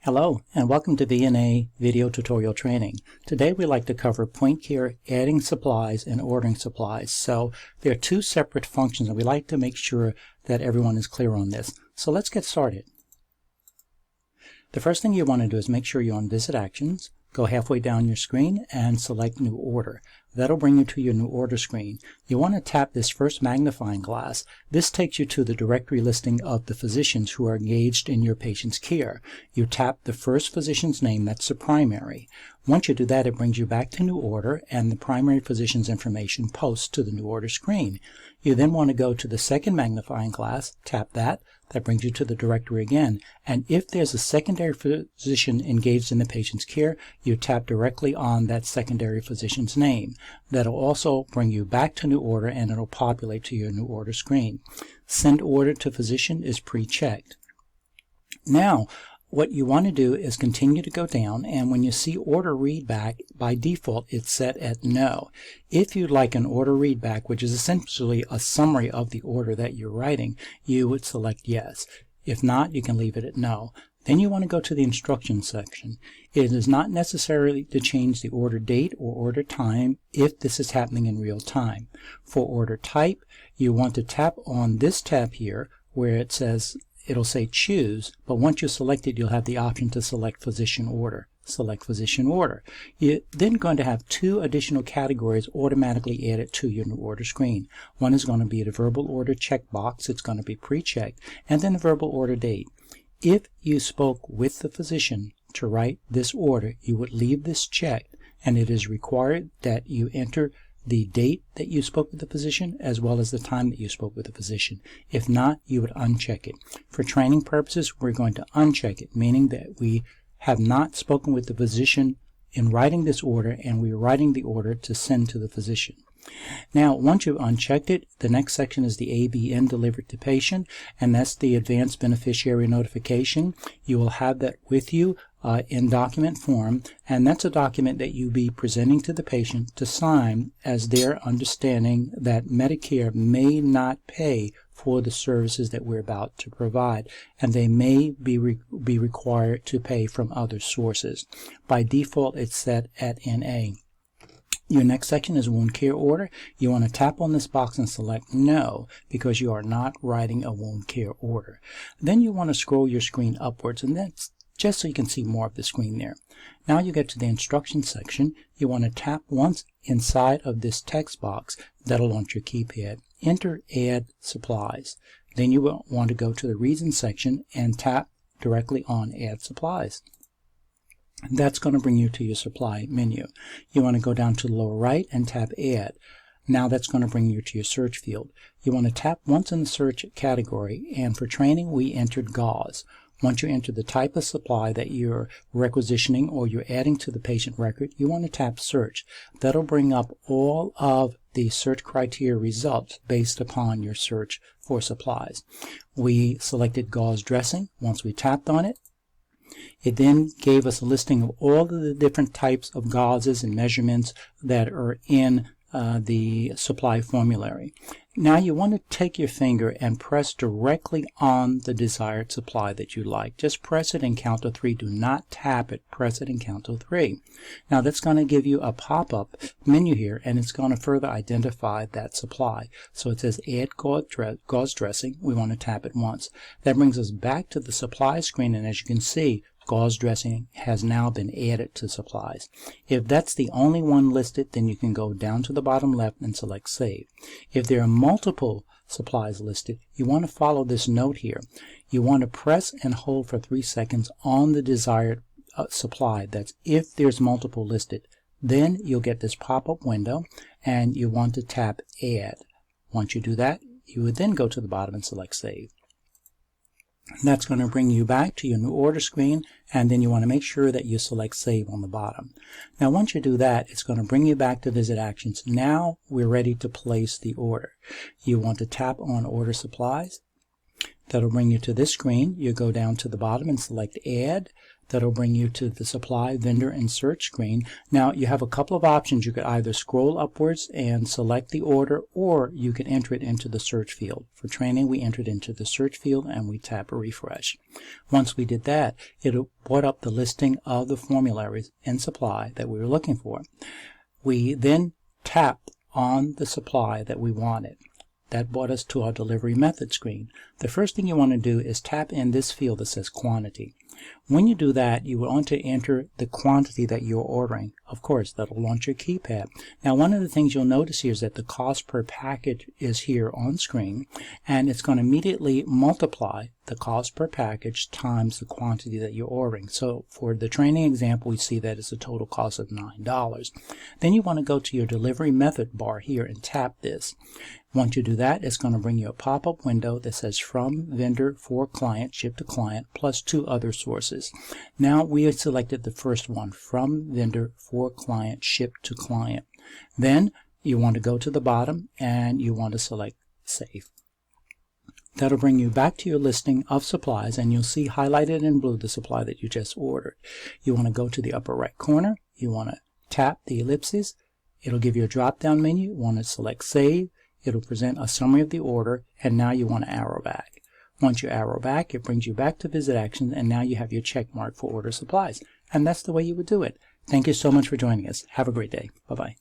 Hello and welcome to VNA Video Tutorial Training. Today we'd like to cover PointCare adding supplies and ordering supplies. So there are two separate functions and we like to make sure that everyone is clear on this. So let's get started. The first thing you want to do is make sure you're on Visit Actions, go halfway down your screen and select New Order. That'll bring you to your New Order screen. You want to tap this first magnifying glass. This takes you to the directory listing of the physicians who are engaged in your patient's care. You tap the first physician's name, that's the primary. Once you do that, it brings you back to New Order and the primary physician's information posts to the New Order screen. You then want to go to the second magnifying glass, tap that. That brings you to the directory again. And if there's a secondary physician engaged in the patient's care, you tap directly on that secondary physician's name. That'll also bring you back to New Order and it'll populate to your New Order screen. Send order to physician is pre-checked. Now, what you want to do is continue to go down, and when you see order readback, by default it's set at no. If you'd like an order readback, which is essentially a summary of the order that you're writing, you would select yes. If not, you can leave it at no. Then you want to go to the instructions section. It is not necessary to change the order date or order time if this is happening in real time. For order type, you want to tap on this tab here where it says it'll say choose, but once you select it, you'll have the option to select physician order. Select physician order. You're then going to have two additional categories automatically added to your New Order screen. One is going to be the verbal order checkbox. It's going to be pre-checked, and then the verbal order date. If you spoke with the physician to write this order, you would leave this checked, and it is required that you enter the date that you spoke with the physician as well as the time that you spoke with the physician. If not, you would uncheck it. For training purposes, we're going to uncheck it, meaning that we have not spoken with the physician in writing this order and we're writing the order to send to the physician. Now, once you've unchecked it, the next section is the ABN delivered to patient, and that's the advanced beneficiary notification. You will have that with you in document form, and that's a document that you'll be presenting to the patient to sign as their understanding that Medicare may not pay for the services that we're about to provide, and they may be required to pay from other sources. By default, it's set at NA. Your next section is wound care order. You want to tap on this box and select no because you are not writing a wound care order. Then you want to scroll your screen upwards, and that's just so you can see more of the screen there. Now you get to the instructions section. You want to tap once inside of this text box. That'll launch your keypad. Enter add supplies. Then you will want to go to the reasons section and tap directly on add supplies. That's going to bring you to your supply menu. You want to go down to the lower right and tap add. Now that's going to bring you to your search field. You want to tap once in the search category, and for training we entered gauze. Once you enter the type of supply that you're requisitioning or you're adding to the patient record, you want to tap search. That'll bring up all of the search criteria results based upon your search for supplies. We selected gauze dressing. Once we tapped on it, it then gave us a listing of all of the different types of gauzes and measurements that are in the supply formulary. Now you want to take your finger and press directly on the desired supply that you like. Just press it and count to 3. Do not tap it. Press it and count to 3. Now that's going to give you a pop-up menu here, and it's going to further identify that supply. So it says add gauze dressing. We want to tap it once. That brings us back to the supply screen, and as you can see, gauze dressing has now been added to supplies. If that's the only one listed, then you can go down to the bottom left and select Save. If there are multiple supplies listed, you want to follow this note here. You want to press and hold for 3 seconds on the desired supply. That's if there's multiple listed. Then you'll get this pop-up window, and you want to tap Add. Once you do that, you would then go to the bottom and select Save. That's going to bring you back to your New Order screen, and then you want to make sure that you select Save on the bottom. Now once you do that, it's going to bring you back to Visit Actions. Now we're ready to place the order. You want to tap on Order Supplies. That'll bring you to this screen. You go down to the bottom and select Add. That'll bring you to the Supply, Vendor, and Search screen. Now, you have a couple of options. You could either scroll upwards and select the order, or you can enter it into the search field. For training, we entered into the search field and we tap Refresh. Once we did that, it brought up the listing of the formularies and supply that we were looking for. We then tapped on the supply that we wanted. That brought us to our delivery method screen. The first thing you want to do is tap in this field that says quantity. When you do that, you want to enter the quantity that you're ordering. Of course, that'll launch your keypad. Now, one of the things you'll notice here is that the cost per package is here on screen, and it's going to immediately multiply the cost per package times the quantity that you're ordering. So for the training example, we see that it's a total cost of $9. Then you want to go to your delivery method bar here and tap this. Once you do that, it's going to bring you a pop-up window that says From Vendor for Client, Ship to Client, plus 2 other sources. Now we have selected the first one, From Vendor for Client, Ship to Client. Then you want to go to the bottom and you want to select Save. That'll bring you back to your listing of supplies, and you'll see highlighted in blue the supply that you just ordered. You want to go to the upper right corner. You want to tap the ellipses. It'll give you a drop-down menu. You want to select Save. It'll present a summary of the order, and now you want to arrow back. Once you arrow back, it brings you back to Visit Actions, and now you have your check mark for order supplies. And that's the way you would do it. Thank you so much for joining us. Have a great day. Bye-bye.